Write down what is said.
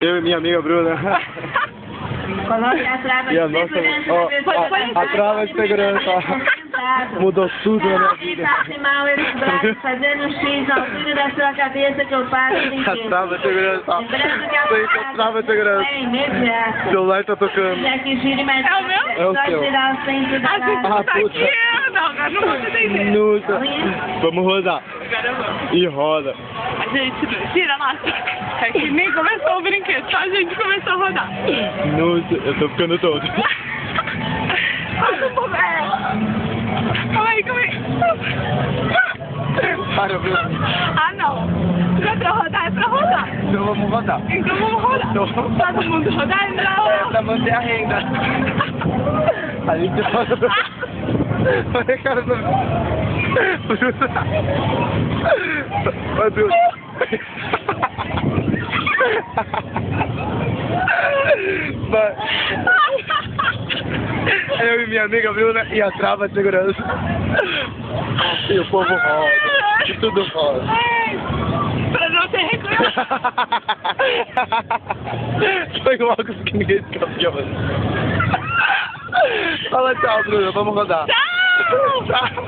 Eu e minha amiga Bruna. Coloque a trava E a de nossa, segurança. ó, a trava de segurança, ó. Mudou tudo na minha vida. Passe mal esse braço, fazendo um X na altura da sua cabeça que eu passo em A trava de segurança, ó. Lembrando que a Sei que a trava de segurança. é imediata. O celular tá tocando. Já que gire mais É o meu? É o só seu. tirar o centro da A gente Ah, tá puta. aqui, não, agora não vou entender. Nossa. Vamos rodar. Agora vamos. E roda. A gente tira lá. É que nem começou o brinquedo, só a gente começou a rodar. Nossa, eu tô ficando todo. Passa um pouco, Calma aí, calma aí. Para, Bruna. Ah, não. Se é pra rodar, é pra rodar. Então vamos rodar. Então vamos rodar. Então Todo mundo rodar, não. pra manter a renda. A gente roda. Olha a cara do... Bruna. Meu Deus. Vai. Eu e minha amiga Bruna e a trava de segurança. E o povo roda. E tudo roda. Pra não ter reclamação. Foi logo que ninguém escapou. Fala tchau, Bruna. Vamos rodar. Tchau! Tchau.